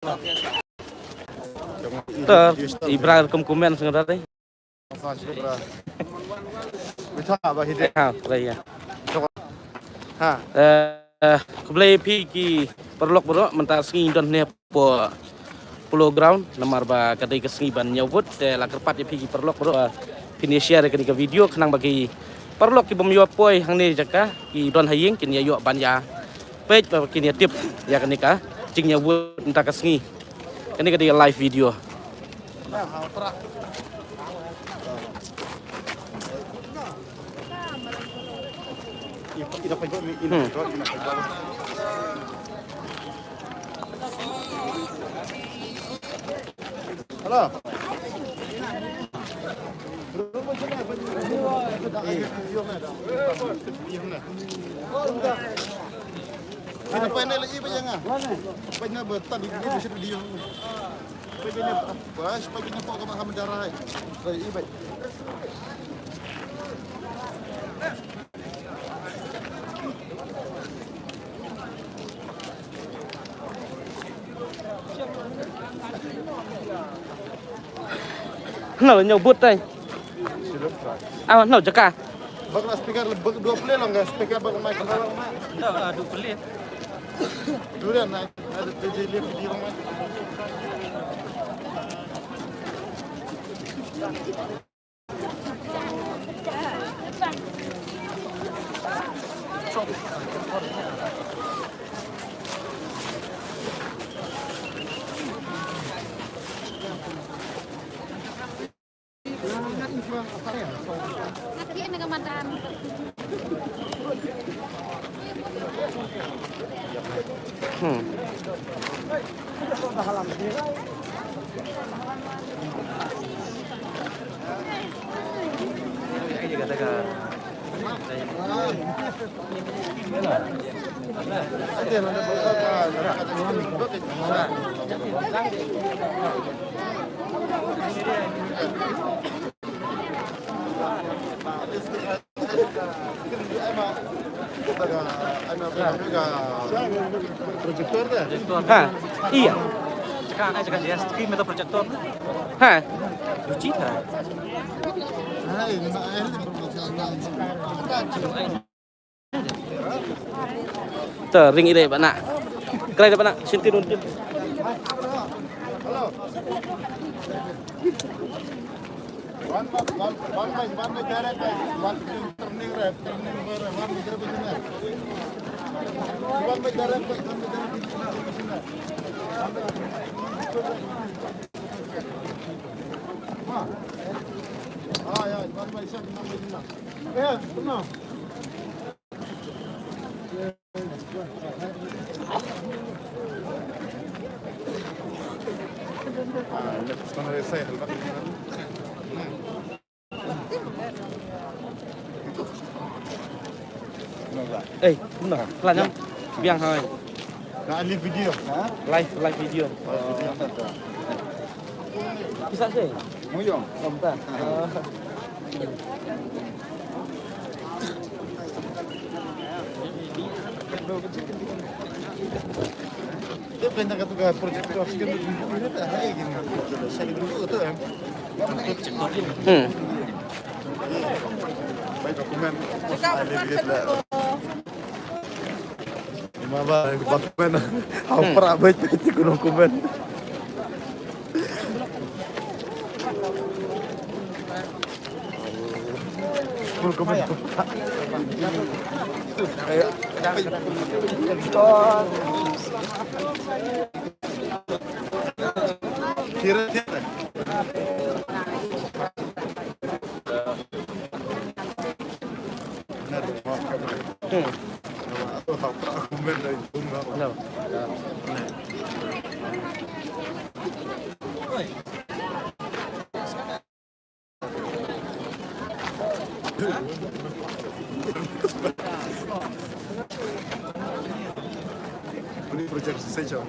Ter, Ibra komen sebenarnya. Bisa apa hidde? Ha, raya. Ha. Keblai pigi perlok bro mentak sengi don ne po Pulau Ground namar ba kadai kesengi ban nyawut la kerpat pigi perlok bro pini share ke video kenang bagi perlok ki bom yo poi hang ne jaka ki don haying kin ya yo ban ya page ba kin ya tip ya kenika cing nyawut mentak kesengi ini kadai live video. Halo. Apa ini lagi bayangnya? Banyak betul ini bisa video. Pagina pas pagina po ka mahamadaray. Kay ibay. Nào nyobut đây. Ah, nào jaka. Bag na speaker bag dua play lang ga speaker bag mic lang ma. Dua play. Durian na ada DJ live video ma. Projector dah. Ha, iya. Sekarang aja kan dia screen atau proyektor. Ha, lucu tak? Tuh, ring ini pak nak. Keren pak nak, sintin untin. One by direct, one turning right, turning over, one by direct. One by direct, ya, one by shot, one by ya, benar. Let's go to say hello. Benar. Pelan biang hai. Nah, live video. Live video. Bisa sih. Mau yong? Bentar. Dia banyak kata projector sekian ini tak hai gini. Saya dulu tu kan. Baik dokumen. Mama dokumen. Apa baik itu dokumen. Dokumen. Kira ini project saja.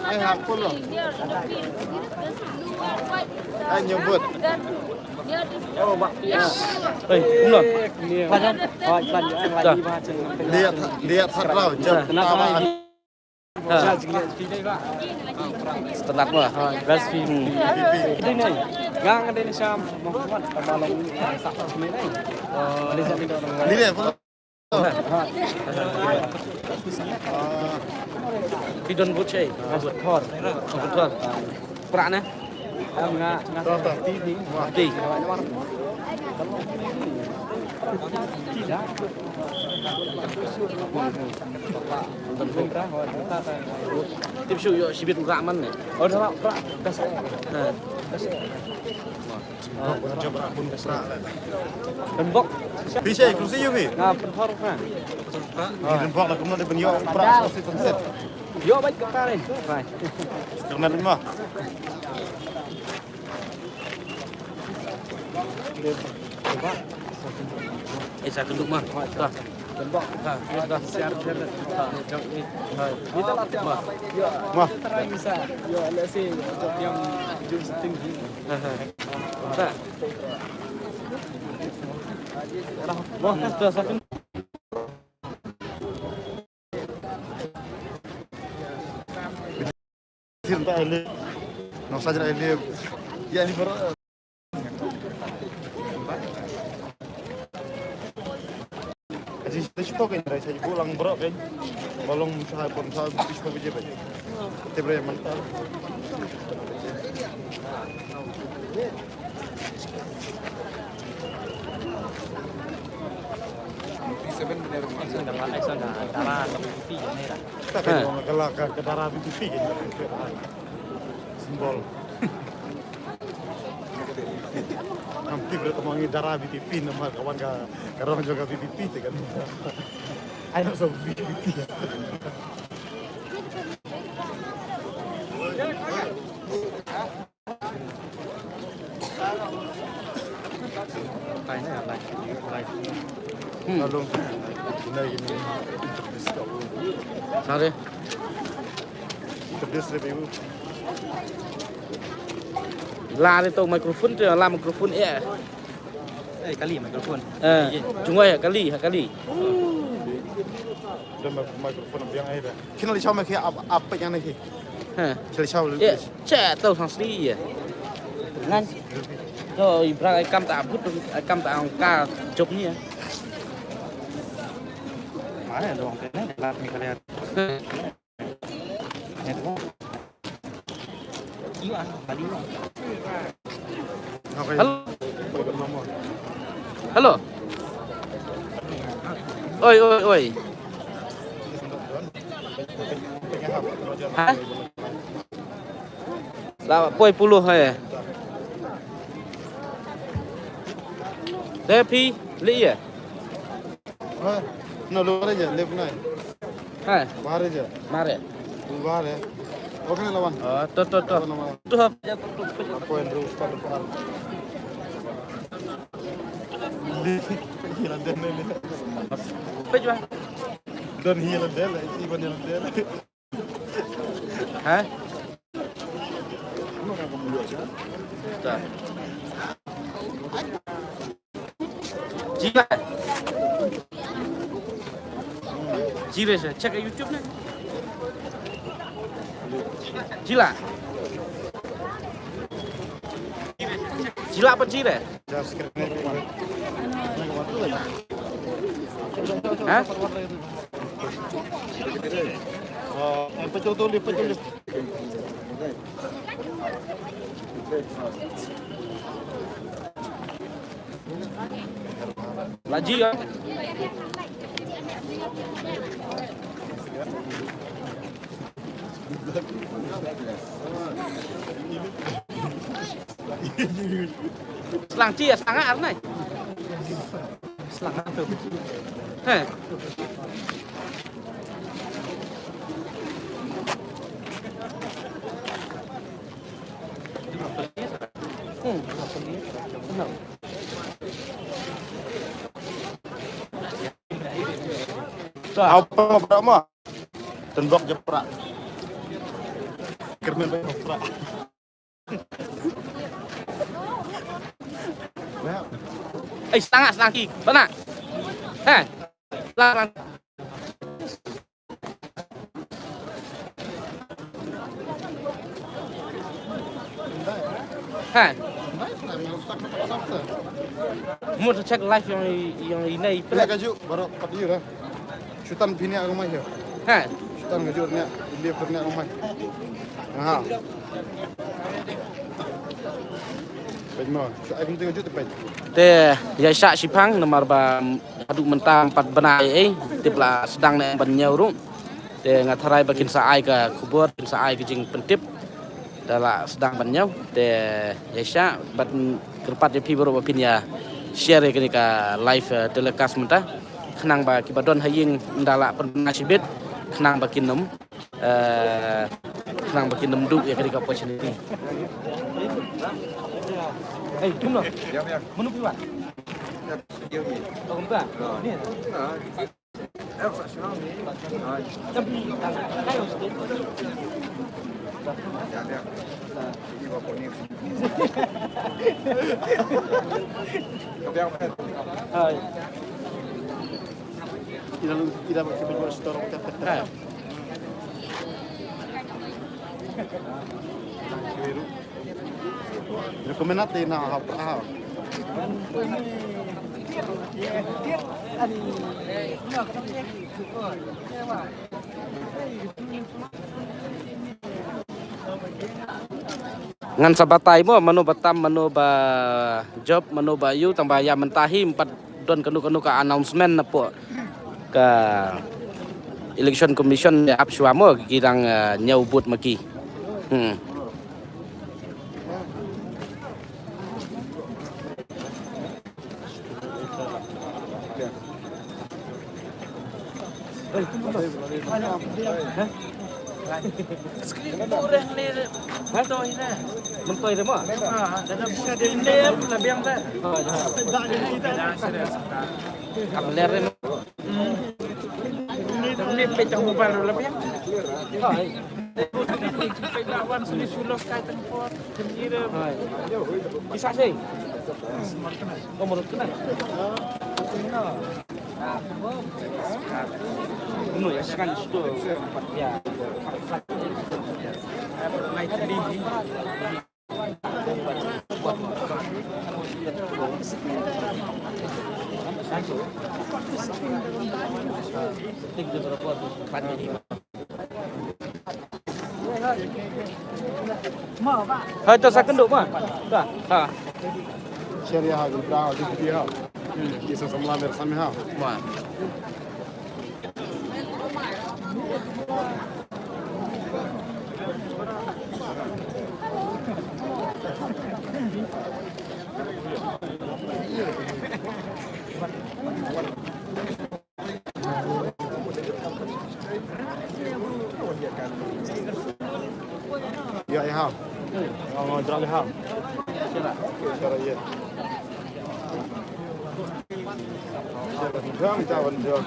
Ai ha pulo. Ai nyebut. Oh, bak. Belum. Lihat hadrau jam Kenapa ini? Setelah lah. Gas film. Ini nih. Gang ada ni Syam Muhammad Tabalong sak semai ni. Ada satu orang. Lihat pulo. Bidon bocai. Thor. Betul. Perak nah. Enggak TV. Mati. Tidak. Tentu. Tiếp xúc yo sibit rak man ni. Oh, dah prak gas. Coba pun besar. Tembok. Bisa kursi yo ni. Nah, Thor kan. Tembok lah kemudian penyo prak sunset. Yo baik ke kare. Right. Karena rumah. Saya tunduk mah. Dah. Tembok. Dah. Siap. Kita latih mah. Yo. Mah. Try bisa. Yo, let's see yang jump tinggi. Tak. Wah, dah satu. Sirta ele. No saja ele. Ya ini baru. Jadi kita kan dari saya pulang bro kan. Balong saya pun saya bisa beje beje. Tebre mantap. Kalau ke darah TV simbol. Hampir bertemangi darah BTP nama kawan karena juga BTP kan. Ayo so BTP. Lalu ini Sorry. terbiasa review. La itu mikrofon tu, la mikrofon ya. Kali mikrofon. Cuma ya kali. Dan mikrofon yang ada. Kena lihat macam apa yang ni? Kena lihat. Ya, cak tahu sang sendiri ya. Ngan. Oh, ibarat ikam tak abut, ikam tak angka jobnya. Mana dong kena lat ni kalian. Iya, tadi. Halo. Halo. Oi. Hah? Lah, poi puluh ya. Tapi, li ya. No, luar aja, left naik. Ha, Bahar aja. mari. Bahar ya. Oke lawan. Oh, tuh. Tuh apa? Apa yang terus pada depan? Hilang dan ini. Apa juga? Dan hilang dan iban hilang dan. Hah? Tuh. Jila sih, cek ke YouTube nih. Jila. Jila apa jila? Hah? Pecul. Lagi ya. Selang chi à, selang ăn này. Selang tu. Heh. Senang. Apa berapa? Tembok jeprak. Kermen banyak jeprak. Setengah lagi, benar? Lang. Mau cek live yang ini. Pilih kaju baru 4 euro. Syutan bini aku mah ya. Syutan ngajurnya, dia pernah aku mah. Nah. Bagaimana? Saya pun tengok jut apa? Teh ya syak sipang nomor ba aduk mentang 4 benai tiplah sedang nek banyau ru. Teh ngatarai bakin saai ke kubur, saai ke jing pentip. Dala sedang banyau teh ya syak bat kerpat pi baru bapin ya share ke ka live telecast mentah. Kenang ba kibadon haying ndala penasibit kenang bakin nem kenang bakin nem duk ya ke opportunity. Jumlah. Ya. Menu piwat. Video ni. Oh, enggak. Ni. Tapi kayo sikit. Iba po ni. Kabiang pa. Hai. Tidak berkebijakan store Hai. Rekomendasi natin na apa? Ngan sabatay mo mano batam mano ba job mano ba yu tambah ya mentahi 4 don kanu ka announcement na po ka election commission ya apswa mo kirang nyaubut maki. Orang ni mentoy na. Mentoy dah mah. Dalam buka dia lebih dah. Kamu lihat ni. Ni pecah mobile lebih. Lawan sini sulok kai tempot. Kira. Bisa sih. Nomor kena. Benar ya sekali situ ya. Naik tinggi. Tinggi berapa tu? Mau pak? Hai tu saya kenduk pak. Dah. Ha. Syariah agak berapa di dia? Kisah semalam bersama ha. Wah. Ya ha. Oh, drag ha. Cara ya. Jangan cawan jawab.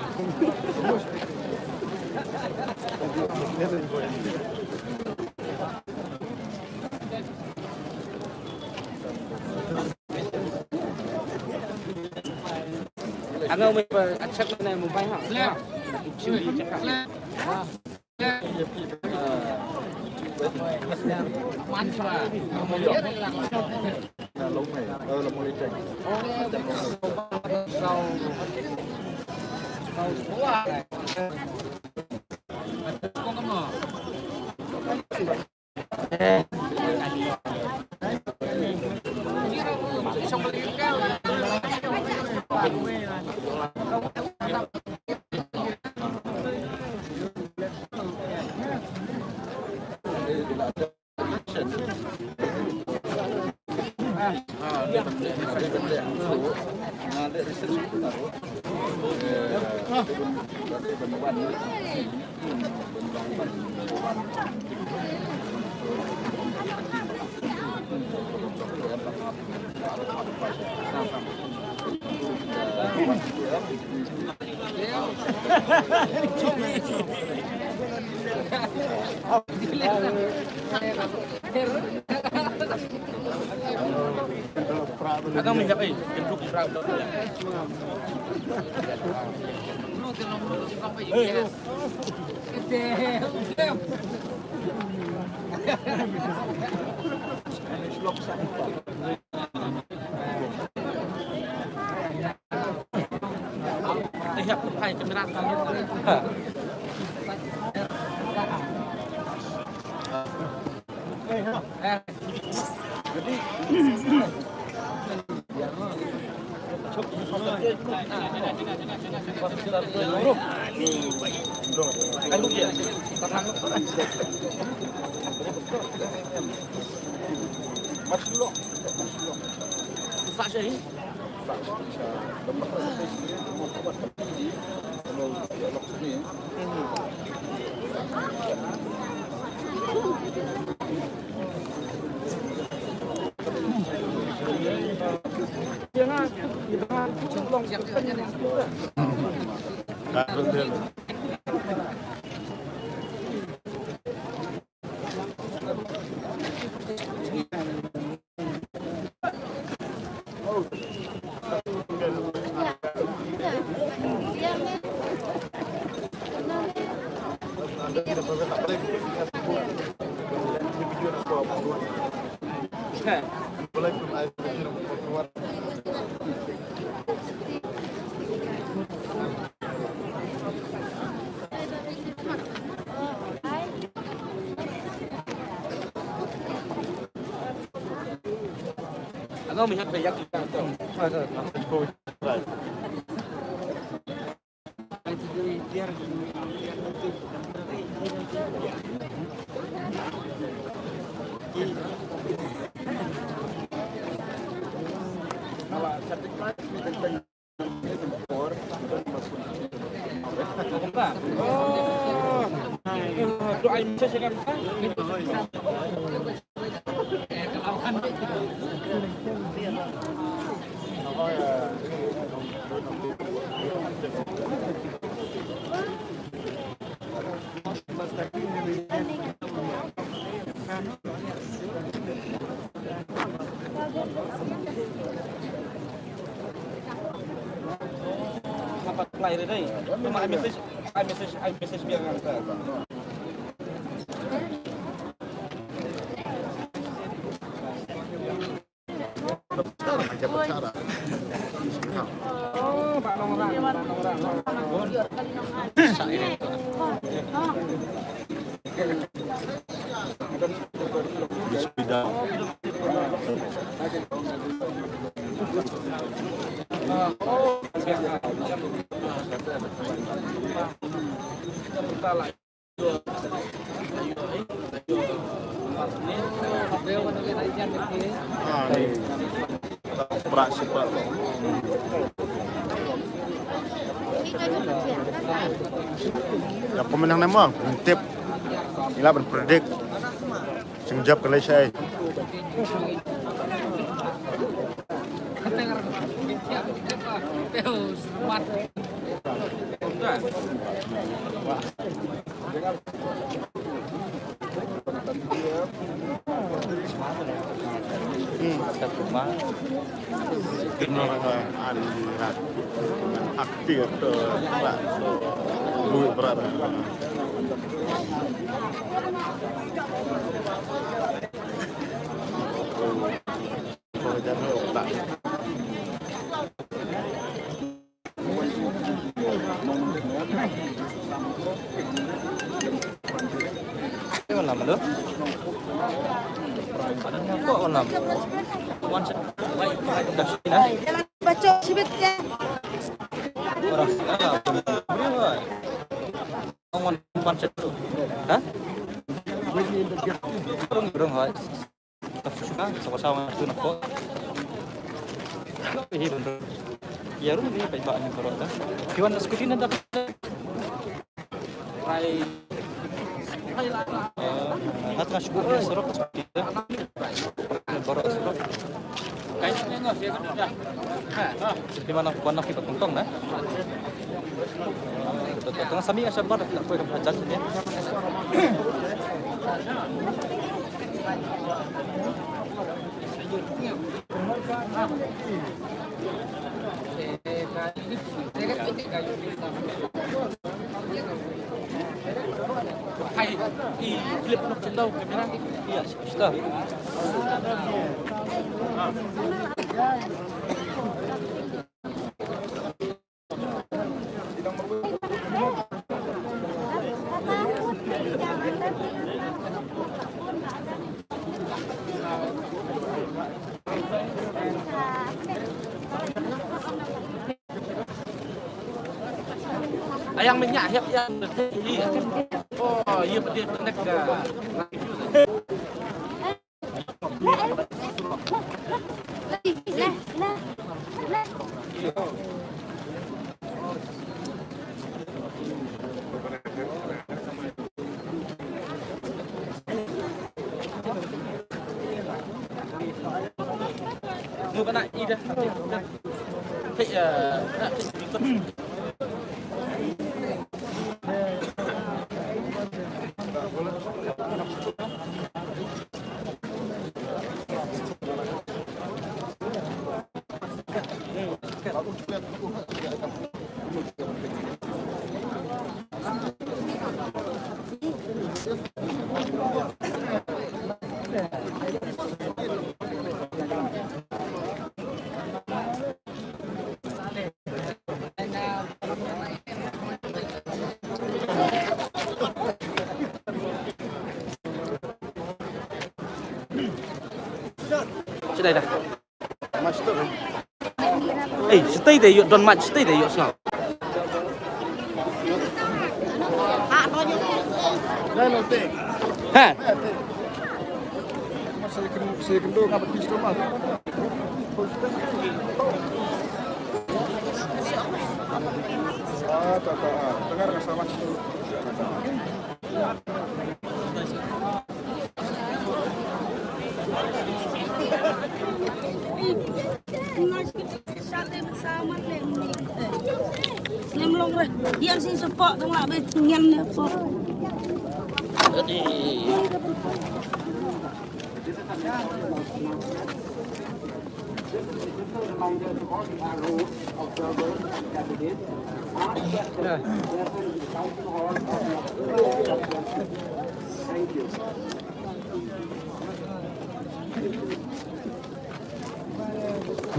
Ano may check na mo ba ha? Chili check ha. Agang minyak ay, genduk proud. Lihat hai kamera kami. Agang minyak kayak doain saya kan. Dapat player ini. Cuma message biar ngantar. Oh, Pak Nongran. Ya pemenang nama, tip, ila berpredik, sengjap kelai saya. Aktif duit berat. Baca sibitnya. Burung hai. Sama-sama itu nak. Ya rum ni baik banyak kalau dah. Kiwan skuti nanti. Hai. Hat ka shukr ya sorok skuti. korok sudah. Kayaknya nggak sih kan dah. Di mana kita tongtong nah. Tengah sami asal bar tak boleh belajar ya. Hai, flip nak cendau kamera. Iya, sudah. Ayang minyak hiap yang oh iya betul benar ke Mua cái này đi đây. Thích Trên đây nè. Ê, stay there, don't much stay there, you're not. Ha? Saya kendor dapat pistol mah. Dengar nggak sama itu. Dia sih sepok tu lah betingan ni apa.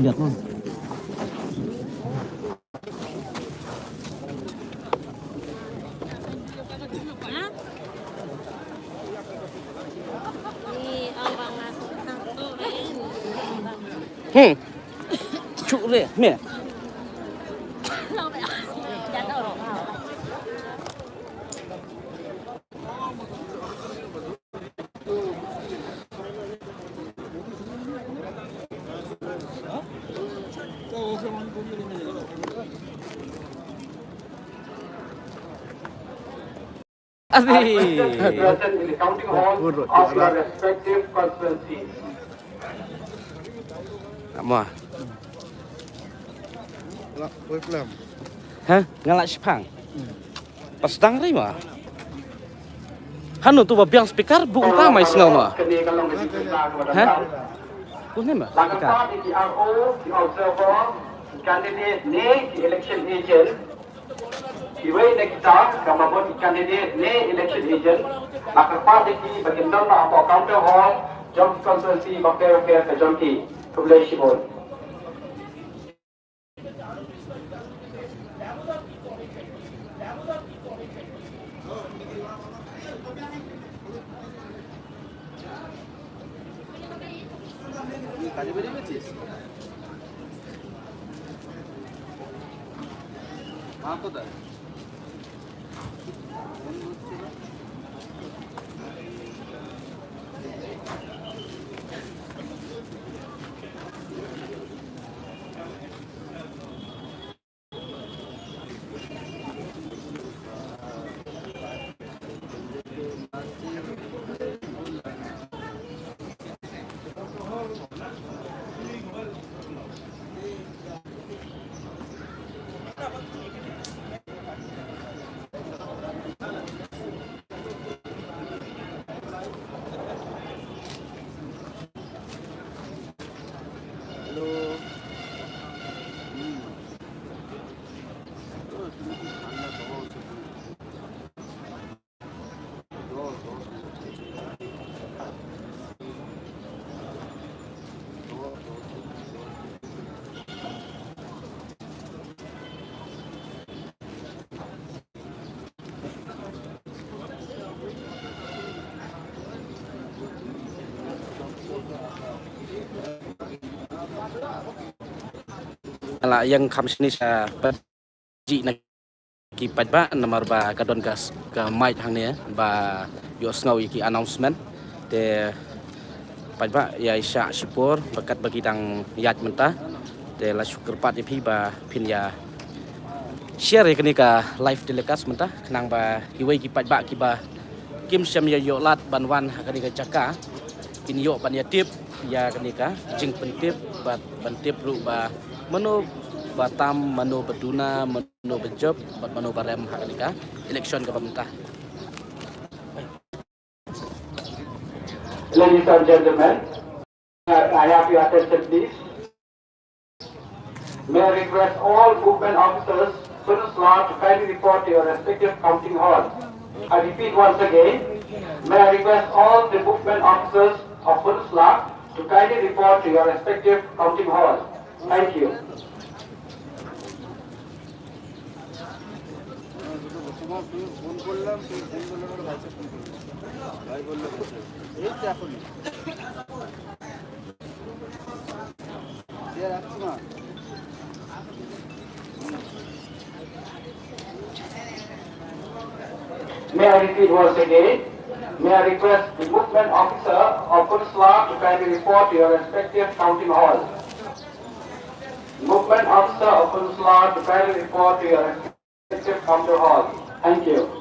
Lihat mah. Chụp đi, mẹ. Present in the counting hall of your respective constituencies. Apa? Lah, pelan. Hah? Ngalak Sepang? Pas dang ri mah. Hanu tu babiang speaker bu utama isnau mah. Hah? Punya mah? Speaker. The RO, the observer, candidate name, the election agent. Iway kita kamabot candidate ne election agent akan parti bagian dalam atau counter hall job consultancy bakter affairs agency publish board. Tadi beri betis. Apa dah? Ala yang kam sini sa paji na kipat ba nomor ba kadon gas ke mic hang ni ba yo ngau iki announcement te pat ba ya isya syukur bakat bagi tang yat mentah te la syukur pat pi ba pin ya share kini ka live telecast mentah kenang ba kiwai kipat ba ki ba kim syam ya yo lat banwan kani ka caka pin yo ban ya tip ya kani ka jing pentip bat bantip ru ba mano Batam, mano beduna, mano bejob, mano barem hak nikah, election ke pemerintah. Ladies and gentlemen, I have your attention please. May I request all movement officers, Sunus Law to kindly report to your respective counting hall. I repeat once again, may I request all the movement officers of Sunus Law to kindly report to your respective counting hall. Thank you. Phone করলাম তুই ফোন করলে আমার ভাইকে ফোন করলো ভাই বললো এই তো এখনই রাখছি না May I repeat once again, may I request the movement officer of Police Law to kindly report to your respective counting hall. Movement officer of Police Law to kindly report to your respective counting hall. Thank you.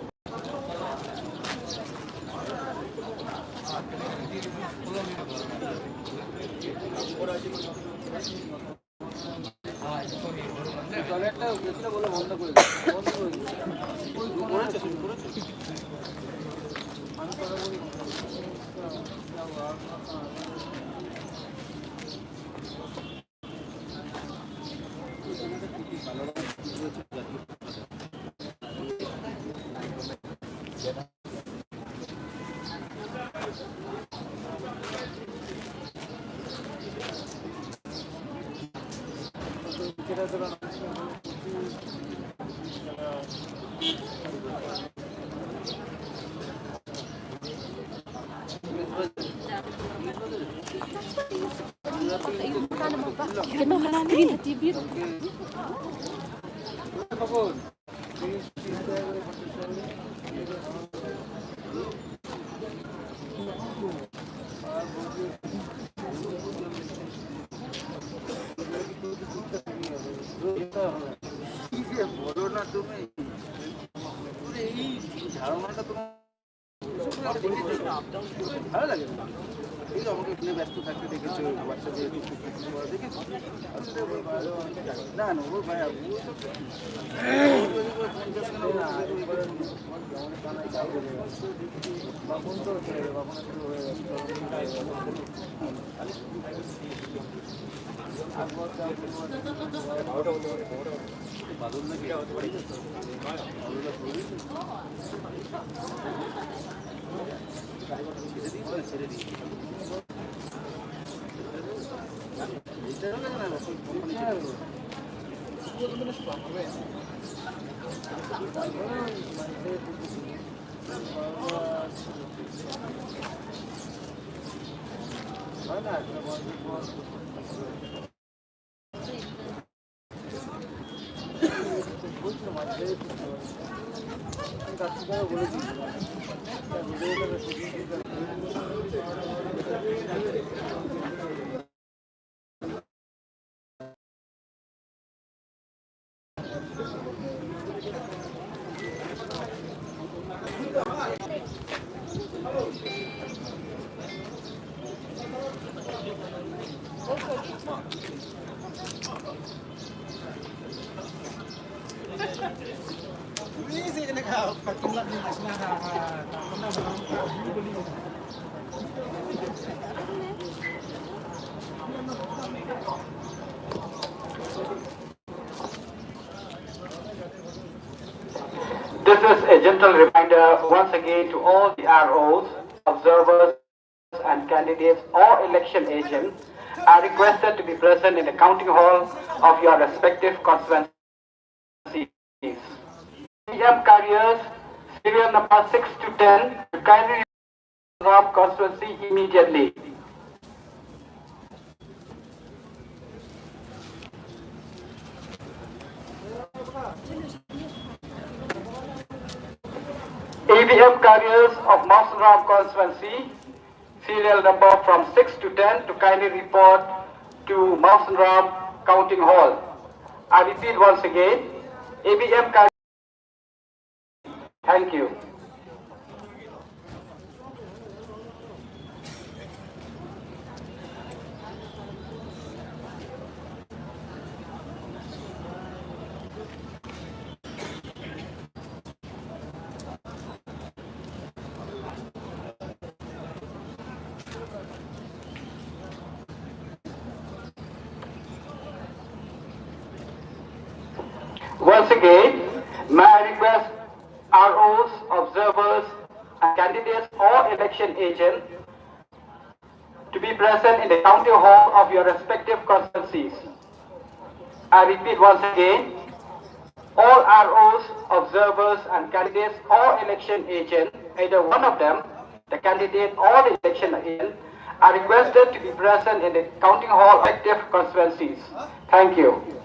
ভালো লাগে এই তো আমাকে ফোনে ব্যস্ত থাকতে দেখেছো হোয়াটসঅ্যাপে দেখেছো না না ও ভাই বাদল নাকি ছেড়ে দিই a gentle reminder once again to all the ROs, observers and candidates or election agents are requested to be present in the counting hall of your respective constituencies. EVM carriers, serial number 6 to 10, to kindly of constituency immediately. EVM carriers of Mawsonram constituency, serial number from 6 to 10, to kindly report to Mawsonram counting hall. I repeat once again, EVM carriers. Thank you. Once again, may I request ROs, observers, and candidates or election agents to be present in the county hall of your respective constituencies. I repeat once again, all ROs, observers, and candidates or election agents, either one of them, the candidate or the election agent, are requested to be present in the counting hall of respective constituencies. Thank you.